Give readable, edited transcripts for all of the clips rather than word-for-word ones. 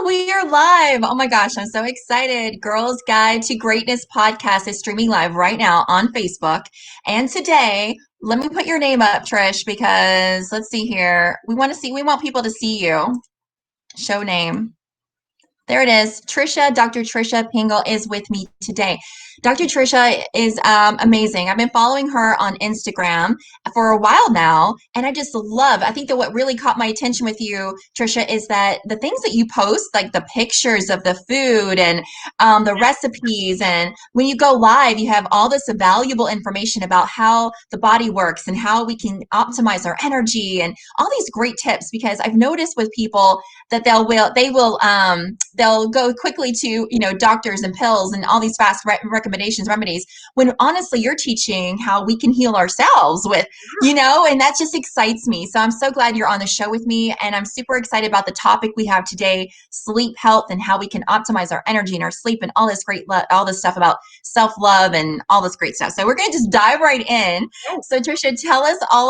We are live. Oh my gosh, I'm so excited. Girls Guide to Greatness podcast is streaming live right now on Facebook. And today, let me put your name up, Trish, because let's see here. We want people to see you. Show name. There it is. Dr. Tricia Pingel is with me today. Dr. Tricia is amazing. I've been following her on Instagram for a while now, and I think that what really caught my attention with you, Tricia, is that the things that you post, like the pictures of the food and the recipes, and when you go live, you have all this valuable information about how the body works and how we can optimize our energy and all these great tips, because I've noticed with people that they'll go quickly to doctors and pills and all these fast remedies, when honestly you're teaching how we can heal ourselves with and that just excites me. So I'm so glad you're on the show with me, and I'm super excited about the topic we have today: sleep health and how we can optimize our energy and our sleep and all this all this stuff about self-love and all this great stuff. So we're going to just dive right in. So Tricia, tell us a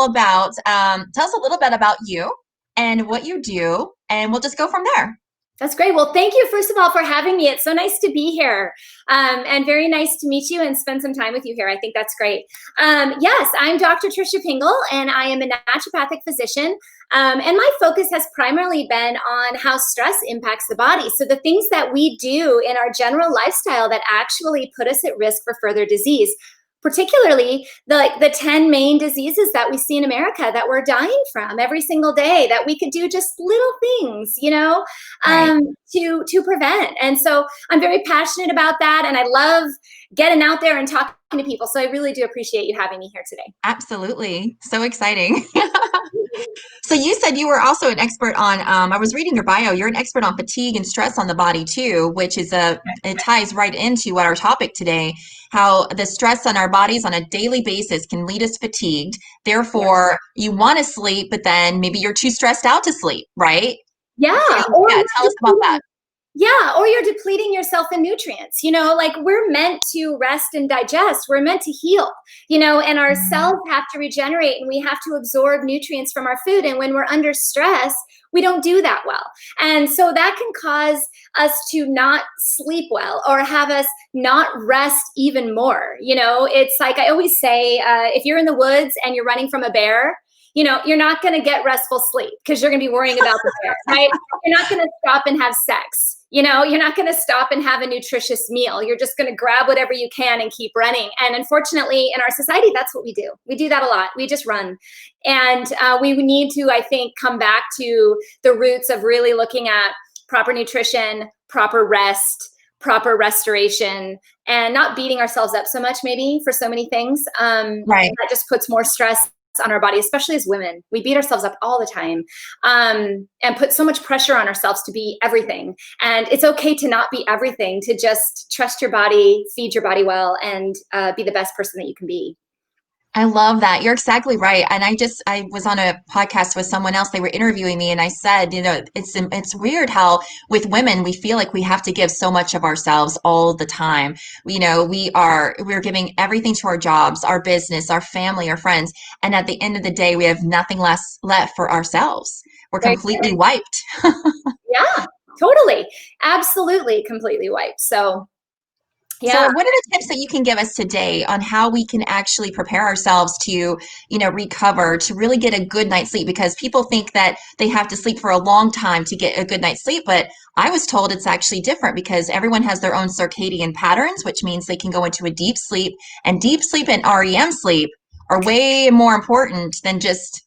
little bit about you and what you do, and we'll just go from there. That's great. Well, thank you, first of all, for having me. It's so nice to be here, and very nice to meet you and spend some time with you here. I think that's great. Yes, I'm Dr. Tricia Pingel, and I am a naturopathic physician, and my focus has primarily been on how stress impacts the body. So the things that we do in our general lifestyle that actually put us at risk for further disease, particularly the 10 main diseases that we see in America that we're dying from every single day, that we could do just little things, Right. to prevent. And so I'm very passionate about that, and I love getting out there and talking to people. So I really do appreciate you having me here today. Absolutely. So exciting. So you said you were also an expert on, I was reading your bio, you're an expert on fatigue and stress on the body too, which is it ties right into what our topic today, how the stress on our bodies on a daily basis can lead us fatigued. Therefore, you want to sleep, but then maybe you're too stressed out to sleep, right? Yeah. Yeah, tell us about that. Yeah, or you're depleting yourself in nutrients. Like we're meant to rest and digest. We're meant to heal, and our cells have to regenerate, and we have to absorb nutrients from our food. And when we're under stress, we don't do that well. And so that can cause us to not sleep well, or have us not rest even more. It's like I always say, if you're in the woods and you're running from a bear, you're not going to get restful sleep because you're going to be worrying about the bear, right? You're not going to stop and have sex. You're not going to stop and have a nutritious meal. You're just going to grab whatever you can and keep running. And unfortunately, in our society, that's what we do. We do that a lot. We just run. And we need to, I think, come back to the roots of really looking at proper nutrition, proper rest, proper restoration, and not beating ourselves up so much, maybe, for so many things. Right. That just puts more stress on our body, especially as women. We beat ourselves up all the time, and put so much pressure on ourselves to be everything. And it's okay to not be everything, to just trust your body, feed your body well, and be the best person that you can be. I love that. You're exactly right. And I was on a podcast with someone else. They were interviewing me, and I said, it's weird how with women, we feel like we have to give so much of ourselves all the time. We're giving everything to our jobs, our business, our family, our friends. And at the end of the day, we have nothing less left for ourselves. We're completely wiped. Yeah, totally. Absolutely. Completely wiped. So yeah. So what are the tips that you can give us today on how we can actually prepare ourselves to, recover, to really get a good night's sleep? Because people think that they have to sleep for a long time to get a good night's sleep, but I was told it's actually different, because everyone has their own circadian patterns, which means they can go into a deep sleep, and deep sleep and REM sleep are way more important than just,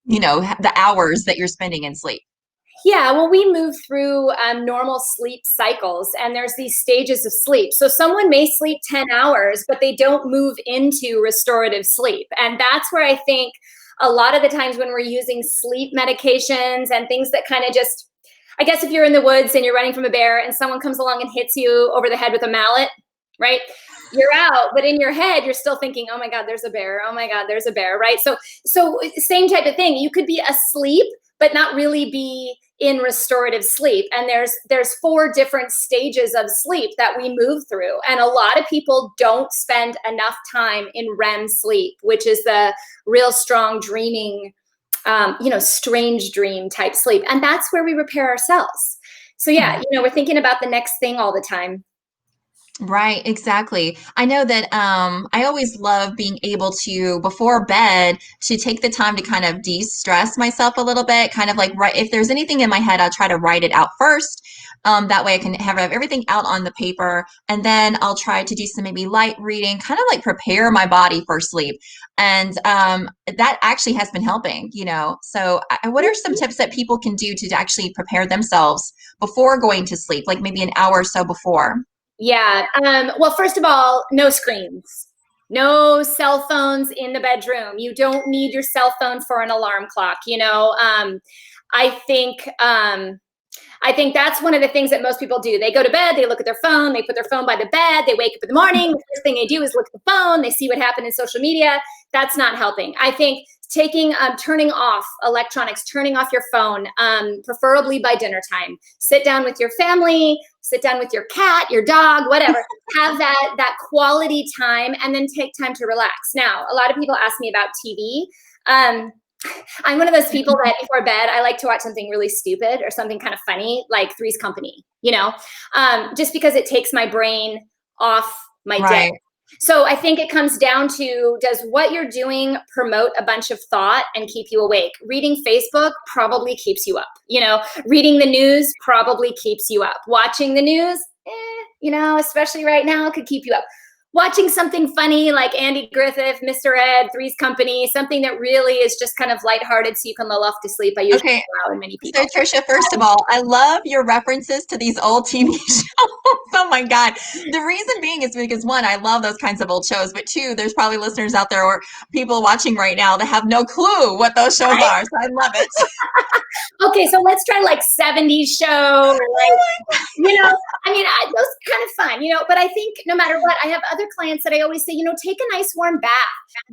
the hours that you're spending in sleep. Yeah, well, we move through normal sleep cycles, and there's these stages of sleep. So someone may sleep 10 hours, but they don't move into restorative sleep. And that's where I think a lot of the times when we're using sleep medications and things that kind of just, I guess if you're in the woods and you're running from a bear and someone comes along and hits you over the head with a mallet, right? You're out, but in your head, you're still thinking, oh my God, there's a bear. Oh my God, there's a bear, right? So same type of thing. You could be asleep, but not really be in restorative sleep. And there's 4 different stages of sleep that we move through. And a lot of people don't spend enough time in REM sleep, which is the real strong dreaming, strange dream type sleep. And that's where we repair ourselves. So yeah, we're thinking about the next thing all the time. Right, exactly. I know that I always love being able to, before bed, to take the time to kind of de-stress myself a little bit, kind of like write, if there's anything in my head, I'll try to write it out first. That way I can have everything out on the paper, and then I'll try to do some maybe light reading, kind of like prepare my body for sleep. And that actually has been helping, you know. So what are some tips that people can do to actually prepare themselves before going to sleep, like maybe an hour or so before? Yeah. Well, first of all, no screens, no cell phones in the bedroom. You don't need your cell phone for an alarm clock. I think I think that's one of the things that most people do. They go to bed, they look at their phone, they put their phone by the bed, they wake up in the morning. The first thing they do is look at the phone, they see what happened in social media. That's not helping. I think turning off electronics, turning off your phone, preferably by dinner time. Sit down with your family, sit down with your cat, your dog, whatever. Have that quality time, and then take time to relax. Now, a lot of people ask me about TV. I'm one of those people that before bed, I like to watch something really stupid or something kind of funny, like Three's Company, just because it takes my brain off my day. Right. So I think it comes down to, does what you're doing promote a bunch of thought and keep you awake? Reading Facebook probably keeps you up. Reading the news probably keeps you up. Watching the news, especially right now, could keep you up. Watching something funny like Andy Griffith, Mr. Ed, Three's Company, something that really is just kind of lighthearted so you can lull off to sleep. I usually Okay. allow in many So, people. Tricia, first of all, I love your references to these old TV shows. Oh my God. The reason being is because one, I love those kinds of old shows, but two, there's probably listeners out there or people watching right now that have no clue what those shows Right? are. So I love it. Okay, so let's try like 70s show, like, those kind of fun, but I think no matter what, I have other clients that I always say, take a nice warm bath,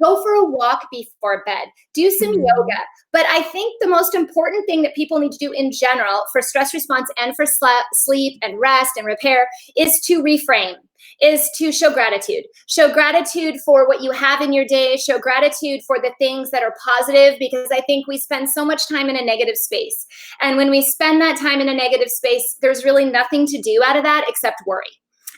go for a walk before bed, do some yoga. But I think the most important thing that people need to do in general for stress response and for sleep and rest and repair is to reframe, is to show gratitude. Show gratitude for what you have in your day. Show gratitude for the things that are positive, because I think we spend so much time in a negative space. And when we spend that time in a negative space, there's really nothing to do out of that except worry.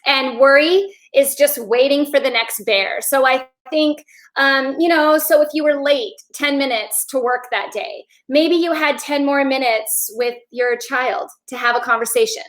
And worry is just waiting for the next bear. So I think, so if you were late 10 minutes to work that day, maybe you had 10 more minutes with your child to have a conversation.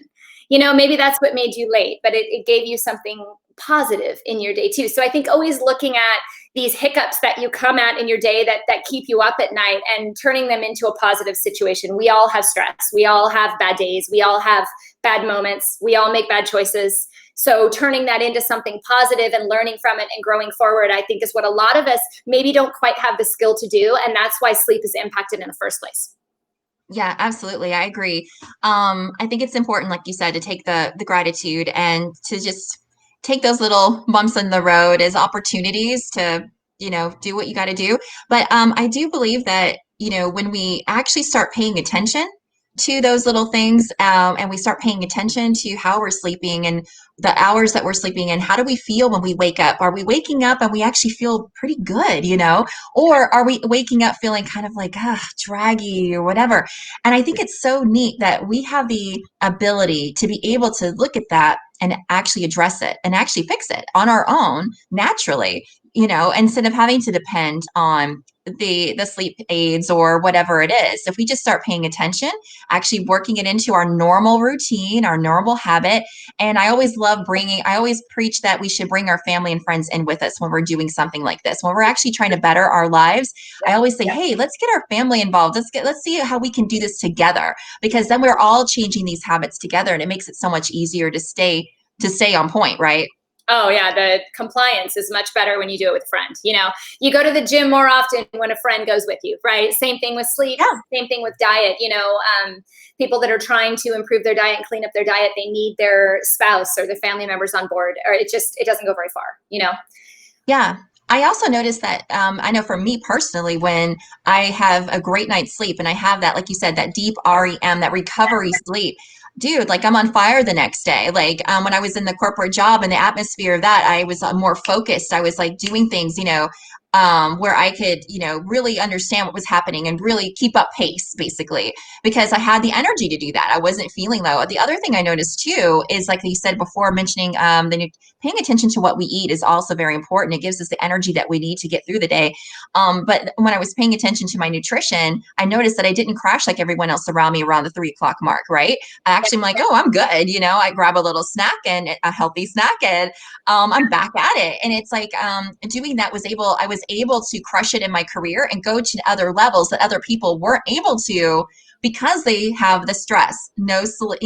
Maybe that's what made you late, but it gave you something positive in your day too. So I think always looking at these hiccups that you come at in your day that keep you up at night and turning them into a positive situation. We all have stress. We all have bad days. We all have bad moments. We all make bad choices. So turning that into something positive and learning from it and growing forward, I think is what a lot of us maybe don't quite have the skill to do. And that's why sleep is impacted in the first place. Yeah, absolutely. I agree. I think it's important, like you said, to take the gratitude and to just take those little bumps in the road as opportunities to, do what you got to do. But I do believe that, when we actually start paying attention to those little things, and we start paying attention to how we're sleeping and the hours that we're sleeping and how do we feel when we wake up? Are we waking up and we actually feel pretty good, or are we waking up feeling kind of like, draggy or whatever? And I think it's so neat that we have the ability to be able to look at that and actually address it and actually fix it on our own naturally, instead of having to depend on the sleep aids or whatever it is. If we just start paying attention, actually working it into our normal routine, our normal habit. And I always preach that we should bring our family and friends in with us when we're doing something like this. When we're actually trying to better our lives, I always say, hey, let's get our family involved. Let's see how we can do this together, because then we're all changing these habits together and it makes it so much easier to stay on point, right? Oh yeah, the compliance is much better when you do it with a friend. You go to the gym more often when a friend goes with you, right? Same thing with sleep, Yeah. same thing with diet. People that are trying to improve their diet and clean up their diet, they need their spouse or their family members on board, or it doesn't go very far. Yeah. I also noticed that I know for me personally, when I have a great night's sleep and I have that, like you said, that deep REM, that recovery sleep, dude, like I'm on fire the next day. Like when I was in the corporate job and the atmosphere of that, I was more focused. I was like doing things, where I could, really understand what was happening and really keep up pace, basically, because I had the energy to do that. I wasn't feeling low. The other thing I noticed too is, like you said before, mentioning paying attention to what we eat is also very important. It gives us the energy that we need to get through the day. But when I was paying attention to my nutrition, I noticed that I didn't crash like everyone else around me around the 3 o'clock mark, right? I actually am like, oh, I'm good. I grab a little snack and a healthy snack, and I'm back at it. And it's like doing that I was able to crush it in my career and go to other levels that other people weren't able to because they have the stress, no sleep,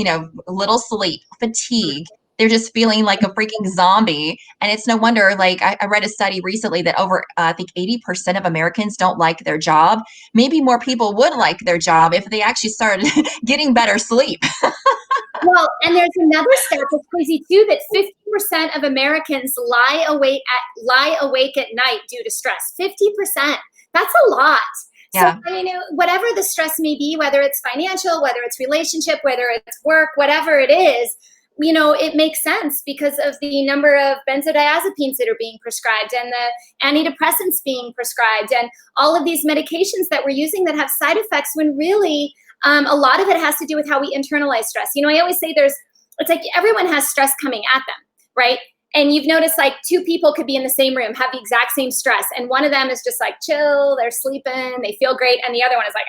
little sleep, fatigue. They're just feeling like a freaking zombie. And it's no wonder, like I read a study recently that over, I think 80% of Americans don't like their job. Maybe more people would like their job if they actually started getting better sleep. Well, and there's another stat that's crazy too, that 50% of Americans lie awake at night due to stress. 50%. That's a lot. So, Yeah. I mean, whatever the stress may be, whether it's financial, whether it's relationship, whether it's work, whatever it is, it makes sense because of the number of benzodiazepines that are being prescribed and the antidepressants being prescribed and all of these medications that we're using that have side effects, when really a lot of it has to do with how we internalize stress. I always say it's like everyone has stress coming at them, right? And you've noticed like two people could be in the same room, have the exact same stress. And one of them is just like chill, they're sleeping, they feel great. And the other one is like,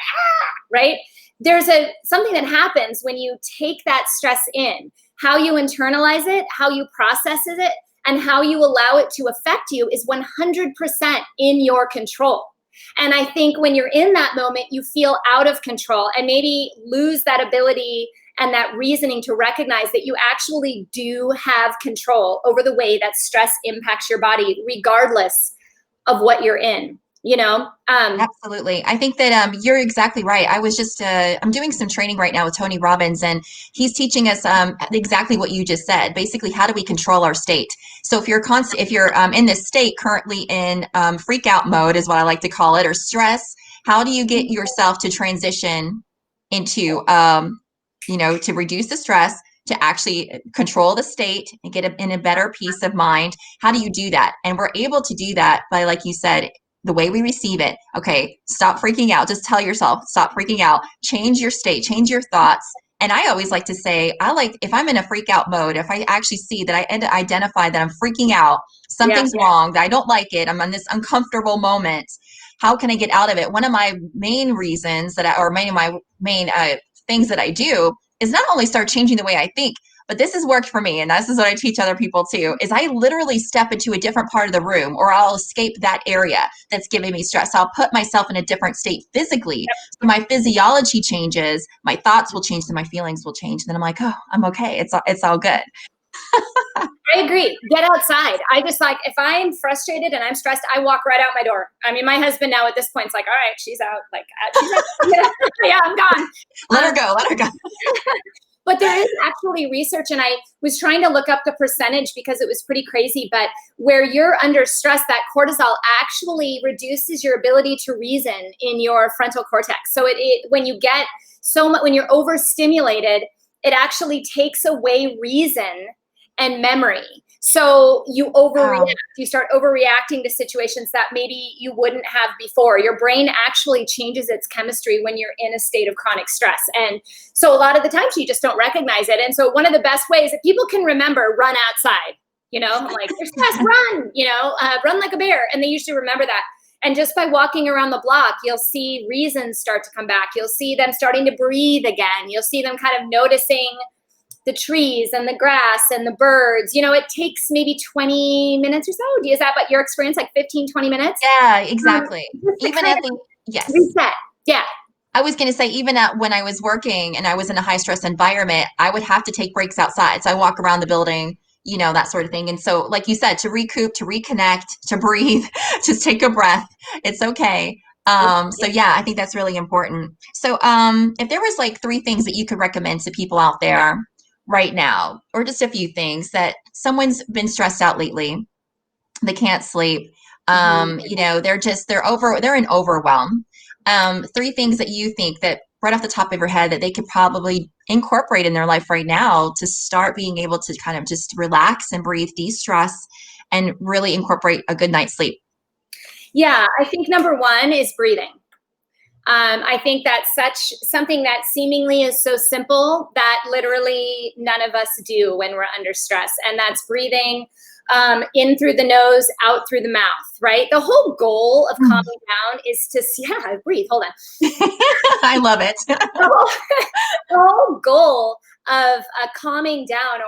right? There's something that happens when you take that stress in. How you internalize it, how you process it, and how you allow it to affect you is 100% in your control. And I think when you're in that moment, you feel out of control and maybe lose that ability and that reasoning to recognize that you actually do have control over the way that stress impacts your body, regardless of what you're in. Absolutely. I think that you're exactly right. I was just I'm doing some training right now with Tony Robbins, and he's teaching us exactly what you just said. Basically, how do we control our state? So if you're in this state currently in freak out mode, is what I like to call it, or stress, how do you get yourself to transition into to reduce the stress, to actually control the state and get in a better peace of mind? How do you do that? And we're able to do that by, like you said, the way we receive it. Okay, stop freaking out. Just tell yourself, stop freaking out. Change your state, change your thoughts. And I always like to say, if I'm in a freak out mode, if I actually see that I identify that I'm freaking out, something's wrong, that I don't like it, I'm in this uncomfortable moment, how can I get out of it? One of my main reasons or many of my main things that I do is not only start changing the way I think, but this has worked for me, and this is what I teach other people too, is I literally step into a different part of the room, or I'll escape that area that's giving me stress. I'll put myself in a different state physically. So my physiology changes, my thoughts will change, and my feelings will change. And then I'm like, oh, I'm okay. It's all good. I agree. Get outside. I just like, if I'm frustrated and I'm stressed, I walk right out my door. I mean, my husband now at this point is like, all right, she's out. Like, she's out. Yeah, I'm gone. Let her go. Let her go. But there is actually research, and I was trying to look up the percentage because it was pretty crazy, but where you're under stress, that cortisol actually reduces your ability to reason in your frontal cortex. So when you get so much, when you're overstimulated, it actually takes away reason and memory. So you overreact. You start overreacting to situations that maybe you wouldn't have before. Your brain actually changes its chemistry when you're in a state of chronic stress. And so a lot of the times you just don't recognize it. And so one of the best ways that people can remember, run outside, I'm like, you're stressed, run, run like a bear. And they usually remember that. And just by walking around the block, you'll see reasons start to come back. You'll see them starting to breathe again. You'll see them kind of noticing the trees and the grass and the birds. It takes maybe 20 minutes or so. Is that about your experience, like 15, 20 minutes? Yeah, exactly. Even at the, yes. Reset. Yeah. I was going to say, even when I was working and I was in a high stress environment, I would have to take breaks outside. So I walk around the building, that sort of thing. And so, like you said, to recoup, to reconnect, to breathe, just take a breath. It's okay. So yeah, I think that's really important. So, if there was like 3 things that you could recommend to people out there right now, or just a few things that someone's been stressed out lately, they can't sleep, they're in overwhelm. 3 things that you think that right off the top of your head that they could probably incorporate in their life right now to start being able to kind of just relax and breathe, de-stress, and really incorporate a good night's sleep. Yeah, I think number one is breathing. I think that's something that seemingly is so simple that literally none of us do when we're under stress, and that's breathing in through the nose, out through the mouth, right? The whole goal of calming down is to, yeah, breathe, hold on. I love it. The whole goal of calming down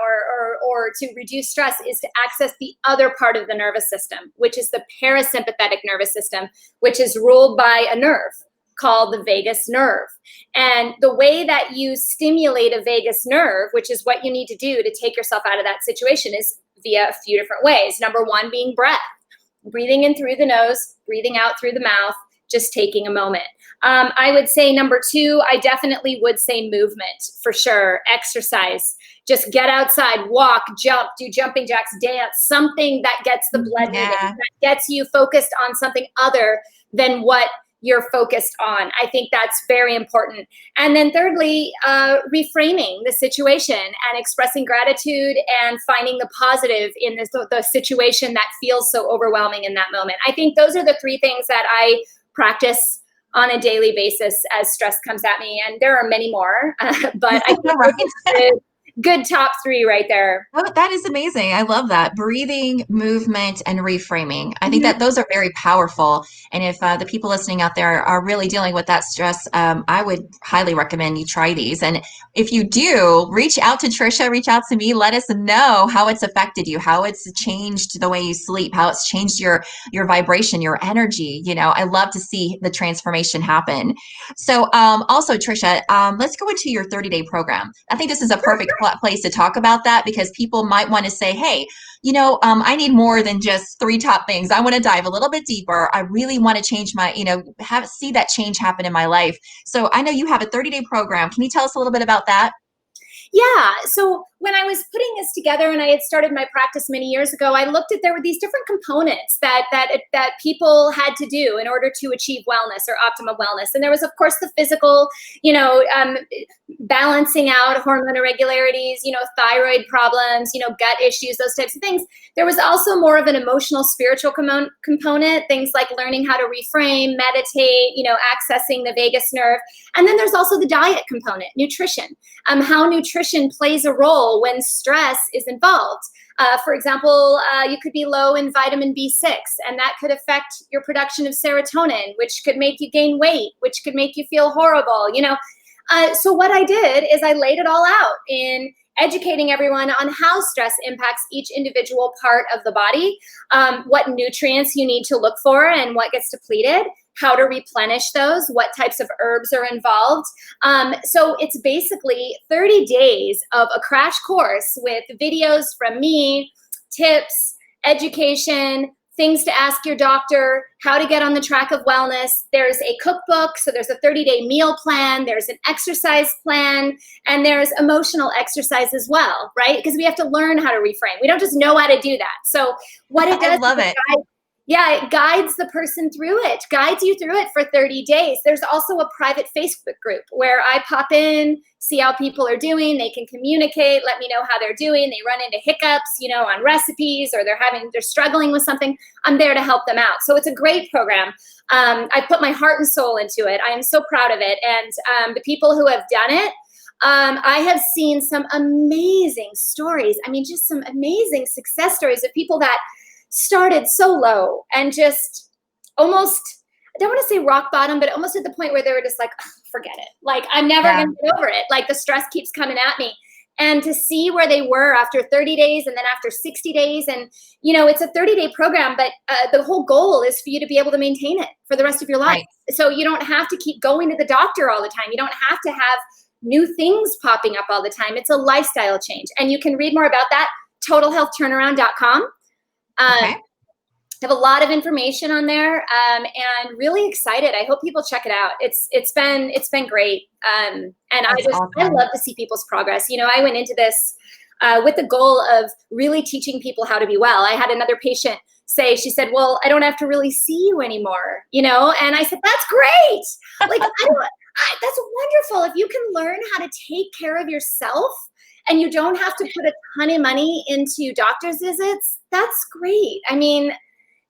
or to reduce stress is to access the other part of the nervous system, which is the parasympathetic nervous system, which is ruled by a nerve called the vagus nerve. And the way that you stimulate a vagus nerve, which is what you need to do to take yourself out of that situation, is via a few different ways. Number one being breath, breathing in through the nose, breathing out through the mouth, just taking a moment. I would say number two, I definitely would say movement for sure. Exercise, just get outside, walk, jump, do jumping jacks, dance, something that gets the blood moving, that gets you focused on something other than what you're focused on. I think that's very important. And then thirdly, reframing the situation and expressing gratitude and finding the positive in the situation that feels so overwhelming in that moment. I think those are the three things that I practice on a daily basis as stress comes at me. And there are many more, but I think good top three right there. Oh, that is amazing. I love that. Breathing, movement, and reframing. I think that those are very powerful. And if the people listening out there are really dealing with that stress, I would highly recommend you try these. And if you do, reach out to Tricia, reach out to me. Let us know how it's affected you, how it's changed the way you sleep, how it's changed your vibration, your energy. You know, I love to see the transformation happen. So also, Tricia, let's go into your 30-day program. I think this is a perfect place to talk about that because people might want to say, hey, I need more than just three top things. I want to dive a little bit deeper. I really want to change my, see that change happen in my life. So I know you have a 30-day program. Can you tell us a little bit about that? Yeah. So when I was putting this together and I had started my practice many years ago, I looked at there were these different components that people had to do in order to achieve wellness or optimal wellness. And there was, of course, the physical, balancing out hormone irregularities, thyroid problems, gut issues, those types of things. There was also more of an emotional, spiritual component, things like learning how to reframe, meditate, accessing the vagus nerve. And then there's also the diet component, nutrition, how nutrition plays a role when stress is involved. For example, you could be low in vitamin B6, and that could affect your production of serotonin, which could make you gain weight, which could make you feel horrible, So what I did is I laid it all out in educating everyone on how stress impacts each individual part of the body, what nutrients you need to look for and what gets depleted, how to replenish those, what types of herbs are involved. So it's basically 30 days of a crash course with videos from me, tips, education, things to ask your doctor, how to get on the track of wellness. There's a cookbook, so there's a 30-day meal plan, there's an exercise plan, and there's emotional exercise as well, right? Because we have to learn how to reframe. We don't just know how to do that. So what it does, I love it. It guides the person through it, guides you through it for 30 days. There's also a private Facebook group where I pop in, see how people are doing. They can communicate, let me know how they're doing. They run into hiccups, on recipes, or they're struggling with something. I'm there to help them out. So it's a great program. I put my heart and soul into it. I am so proud of it. And the people who have done it, I have seen some amazing stories. I mean, just some amazing success stories of people that started so low and just almost, I don't want to say rock bottom, but almost at the point where they were just like, oh, forget it. Like, I'm never going to get over it. Like, the stress keeps coming at me. And to see where they were after 30 days and then after 60 days. And, it's a 30-day program, but the whole goal is for you to be able to maintain it for the rest of your life. Right. So you don't have to keep going to the doctor all the time. You don't have to have new things popping up all the time. It's a lifestyle change. And you can read more about that, totalhealthturnaround.com. I have a lot of information on there, and really excited. I hope people check it out. It's been great, and awesome. I love to see people's progress. I went into this with the goal of really teaching people how to be well. I had another patient say, she said, "Well, I don't have to really see you anymore," and I said, "That's great! Like, that's wonderful. If you can learn how to take care of yourself." And you don't have to put a ton of money into doctor's visits, that's great. I mean,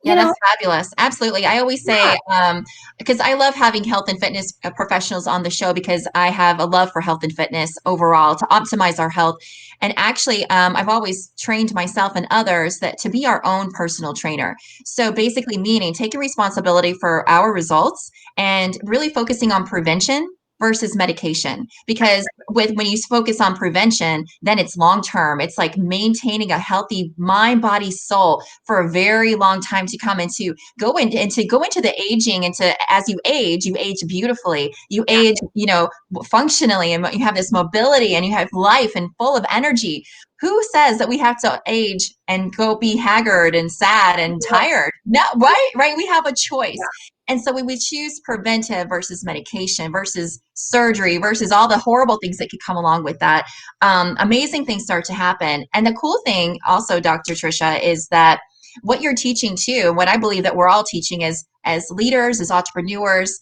Yeah, you know? that's fabulous. Absolutely. I always Yeah. say, because I love having health and fitness professionals on the show because I have a love for health and fitness overall to optimize our health. And actually, I've always trained myself and others that to be our own personal trainer. So basically, meaning taking responsibility for our results and really focusing on prevention versus medication because with when you focus on prevention then it's long term, it's like maintaining a healthy mind body soul for a very long time to come and to go into the aging and to as you age beautifully, you Yeah. age, functionally, and you have this mobility and you have life and full of energy. Who says that we have to age and go be haggard and sad and tired? No, right, we have a choice. And so when we choose preventive versus medication versus surgery versus all the horrible things that could come along with that, amazing things start to happen. And the cool thing also, Dr. Tricia, is that what you're teaching too, what I believe that we're all teaching is as leaders, as entrepreneurs,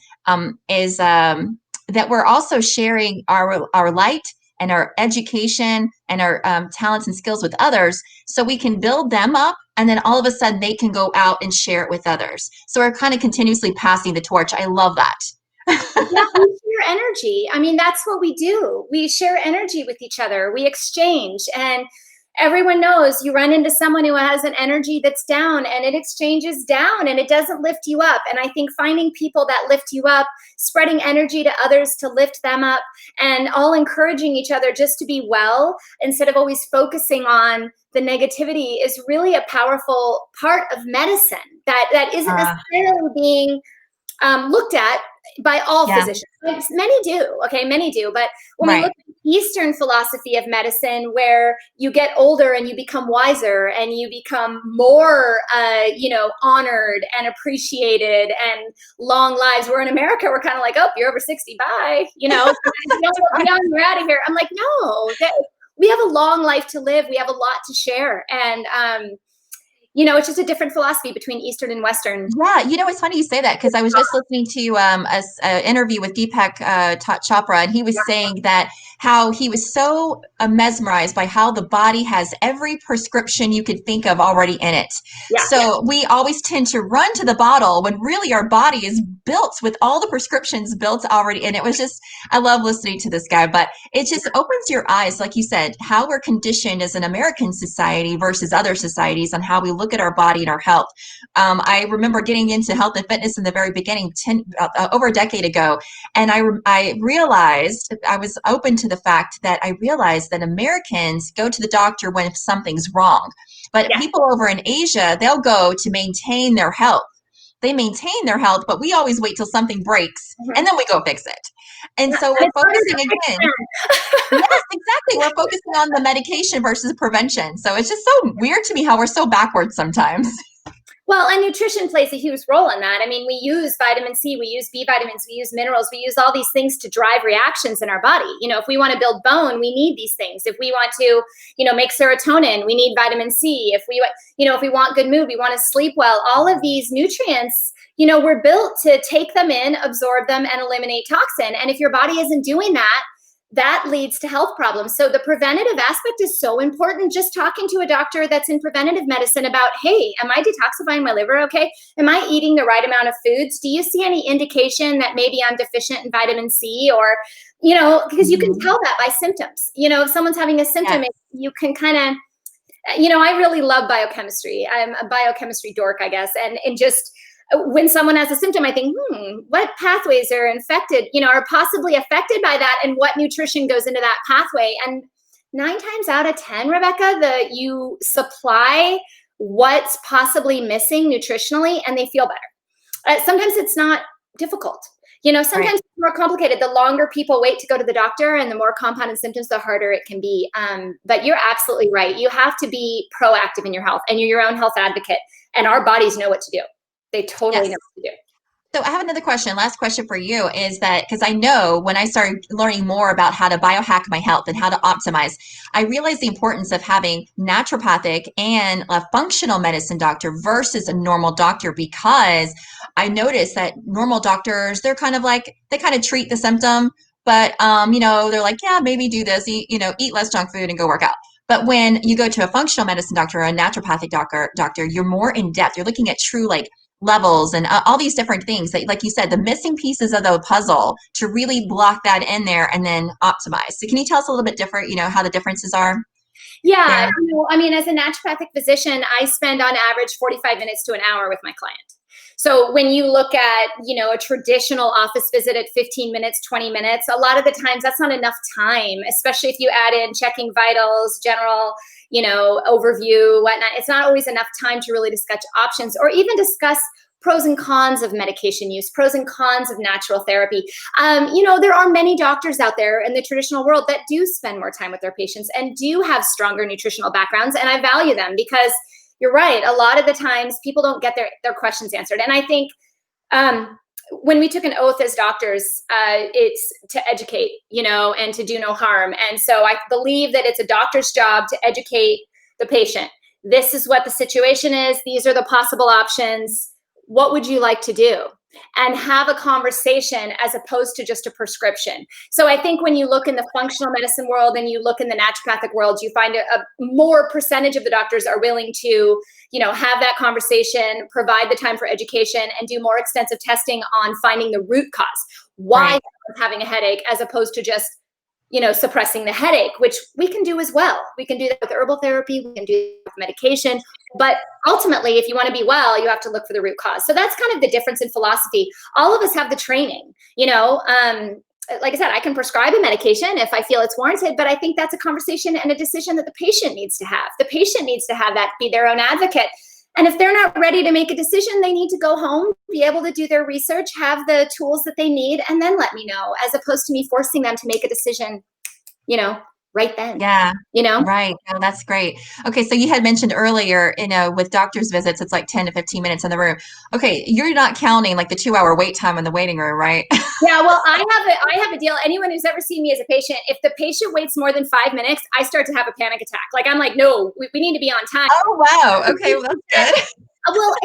is that we're also sharing our light and our education and our talents and skills with others so we can build them up and then all of a sudden they can go out and share it with others. So we're kind of continuously passing the torch. I love Yeah, that. we share energy. I mean, that's what we do. We share energy with each other. We exchange. And everyone knows you run into someone who has an energy that's down and it exchanges down and it doesn't lift you up. And I think finding people that lift you up, spreading energy to others to lift them up, and all encouraging each other just to be well instead of always focusing on the negativity is really a powerful part of medicine that isn't uh, necessarily being looked at by all yeah, physicians. Many do, okay, many do. But when we look right. at the Eastern philosophy of medicine, where you get older and you become wiser and you become more, honored and appreciated and long lives. Where in America, we're kind of like, oh, you're over 60, bye. Young, you're out of here. I'm like, no, we have a long life to live. We have a lot to share. And, it's just a different philosophy between Eastern and Western. Yeah, it's funny you say that because I was just listening to a interview with Deepak Chopra, and he was saying that how he was so mesmerized by how the body has every prescription you could think of already in it. Yeah. So we always tend to run to the bottle when really our body is built with all the prescriptions built already. And it was just, I love listening to this guy, but it just opens your eyes, like you said, how we're conditioned as an American society versus other societies on how we look at our body and our health. I remember getting into health and fitness in the very beginning, over a decade ago, and I realized I was open to the fact that I realized that Americans go to the doctor when something's wrong, but Yeah. people over in Asia, they'll go to maintain their health. They maintain their health, but we always wait till something breaks Mhm. and then we go fix it. And Yeah, so and we're it's harder focusing to fix again. them. Yes, exactly. We're focusing on the medication versus prevention. So it's just so weird to me how we're so backwards sometimes. Well, and nutrition plays a huge role in that. I mean, we use vitamin C, we use B vitamins, we use minerals, we use all these things to drive reactions in our body. If we want to build bone, we need these things. If we want to, make serotonin, we need vitamin C. If we want good mood, we want to sleep well. All of these nutrients, we're built to take them in, absorb them, and eliminate toxin. And if your body isn't doing that, that leads to health problems. So the preventative aspect is so important. Just talking to a doctor that's in preventative medicine about, hey, am I detoxifying my liver okay? Am I eating the right amount of foods? Do you see any indication that maybe I'm deficient in vitamin C? Or, because you can tell that by symptoms. If someone's having a symptom, Yes. you can kind of, I really love biochemistry. I'm a biochemistry dork, I guess. And just when someone has a symptom, I think, what pathways are infected, are possibly affected by that, and what nutrition goes into that pathway. And 9 times out of 10, Rebecca, you supply what's possibly missing nutritionally, and they feel better. Sometimes it's not difficult. Sometimes Right. it's more complicated. The longer people wait to go to the doctor and the more compounded symptoms, the harder it can be. But you're absolutely right. You have to be proactive in your health, and you're your own health advocate. And our bodies know what to do. They totally Yes. know what to do. So I have another question. Last question for you is that because I know when I started learning more about how to biohack my health and how to optimize, I realized the importance of having naturopathic and a functional medicine doctor versus a normal doctor because I noticed that normal doctors, they're kind of like, they kind of treat the symptom, but they're like, yeah, maybe do this, eat less junk food and go work out. But when you go to a functional medicine doctor or a naturopathic doctor, you're more in depth. You're looking at true like levels and all these different things that, like you said, the missing pieces of the puzzle to really block that in there and then optimize. So can you tell us a little bit different, how the differences are Yeah, there? I mean, as a naturopathic physician, I spend on average 45 minutes to an hour with my client. So when you look at, a traditional office visit at 15 minutes, 20 minutes, a lot of the times that's not enough time, especially if you add in checking vitals, general, overview, whatnot. It's not always enough time to really discuss options or even discuss pros and cons of medication use, pros and cons of natural therapy. There are many doctors out there in the traditional world that do spend more time with their patients and do have stronger nutritional backgrounds. And I value them because you're right. A lot of the times people don't get their questions answered. And I think when we took an oath as doctors, it's to educate, and to do no harm. And so I believe that it's a doctor's job to educate the patient. This is what the situation is. These are the possible options. What would you like to do? And have a conversation as opposed to just a prescription. So I think when you look in the functional medicine world and you look in the naturopathic world, you find a more percentage of the doctors are willing to, have that conversation, provide the time for education, and do more extensive testing on finding the root cause. Why Right. someone's having a headache, as opposed to just suppressing the headache, which we can do as well. We can do that with herbal therapy. We can do that with medication. But ultimately, if you want to be well, you have to look for the root cause. So that's kind of the difference in philosophy. All of us have the training, like I said, I can prescribe a medication if I feel it's warranted, but I think that's a conversation and a decision that the patient needs to have. The patient needs to have that, be their own advocate. And if they're not ready to make a decision, they need to go home, be able to do their research, have the tools that they need, and then let me know, as opposed to me forcing them to make a decision, right then, Yeah. Right. Oh, that's great. Okay. So you had mentioned earlier, with doctor's visits, it's like 10 to 15 minutes in the room. Okay. You're not counting like the 2 hour wait time in the waiting room, right? Yeah, well, I have a deal. Anyone who's ever seen me as a patient, if the patient waits more than 5 minutes, I start to have a panic attack. Like, I'm like, no, we need to be on time. Oh, wow. Okay. Well, that's good. Well,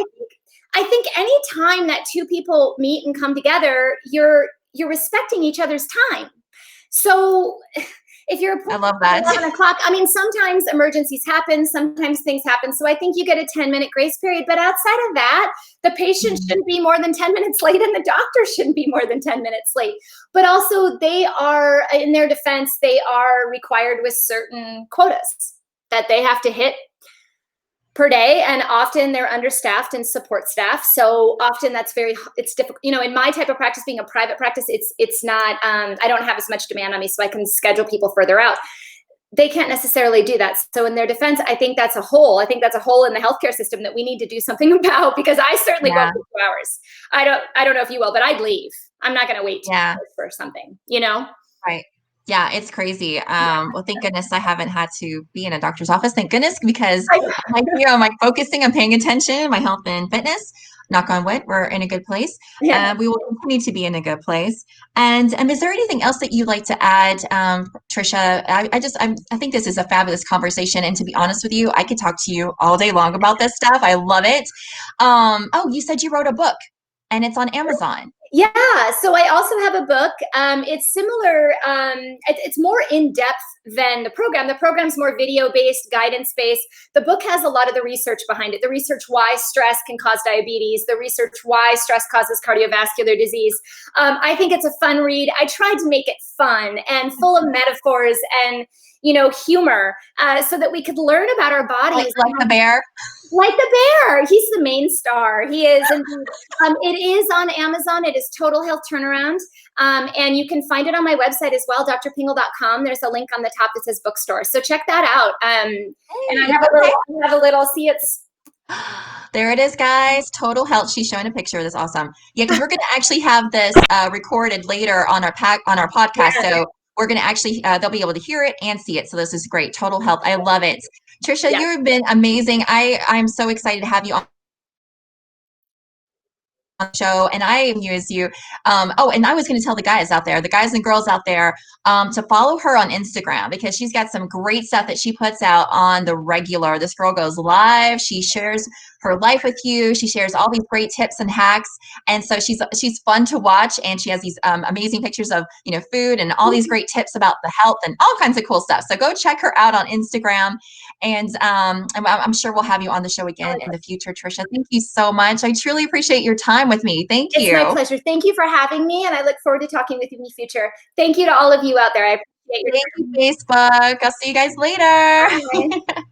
I think any time that two people meet and come together, you're respecting each other's time. So if you're I appointment love at that. 11 o'clock, I mean, sometimes emergencies happen, sometimes things happen. So I think you get a 10-minute grace period. But outside of that, the patient shouldn't be more than 10 minutes late and the doctor shouldn't be more than 10 minutes late. But also they are, in their defense, they are required with certain quotas that they have to hit per day, and often they're understaffed and support staff. So often it's difficult. In my type of practice, being a private practice, it's not. I don't have as much demand on me, so I can schedule people further out. They can't necessarily do that. So in their defense, I think that's a hole. I think that's a hole in the healthcare system that we need to do something about. Because I certainly Yeah. won't for 2 hours. I don't know if you will, but I'd leave. I'm not going to wait 2 Yeah. hours for something. Right. Yeah, it's crazy. Well, thank goodness I haven't had to be in a doctor's office. Thank goodness, because I'm like focusing on paying attention, my health and fitness. Knock on wood, we're in a good place. Yeah. We will continue to be in a good place. And is there anything else that you'd like to add, Tricia? I think this is a fabulous conversation. And to be honest with you, I could talk to you all day long about this stuff. I love it. Oh, you said you wrote a book, and it's on Amazon. Yeah, so I also have a book. It's similar. It's more in depth than the program. The program's more video based, guidance based. The book has a lot of the research behind it. The research why stress can cause diabetes. The research why stress causes cardiovascular disease. I think it's a fun read. I tried to make it fun and full of metaphors and humor, so that we could learn about our bodies. Like the bear. Like the bear. He's the main star. He is. And it is on Amazon. It is Total Health Turnaround. And you can find it on my website as well, drpingel.com. There's a link on the top that says bookstore. So check that out. And I have a little, see, it's. There it is, guys. Total Health. She's showing a picture of this. Awesome. Yeah, because we're going to actually have this recorded later on our podcast. Yeah. So we're going to actually, they'll be able to hear it and see it. So this is great. Total Health. I love it. Tricia, Yeah. you have been amazing. I'm so excited to have you on on the show, and I use you. Oh, and I was going to tell the guys out there, the guys and girls out there, to follow her on Instagram because she's got some great stuff that she puts out on the regular. This girl goes live. She shares her life with you. She shares all these great tips and hacks, and so she's fun to watch. And she has these amazing pictures of food and all these great tips about the health and all kinds of cool stuff. So go check her out on Instagram. And I'm sure we'll have you on the show again in the future, Tricia. Thank you so much. I truly appreciate your time with me. Thank It's you. my pleasure. Thank you for having me, and I look forward to talking with you in the future. Thank you to all of you out there. I appreciate your Thank you, Facebook. I'll see you guys later. time. Bye.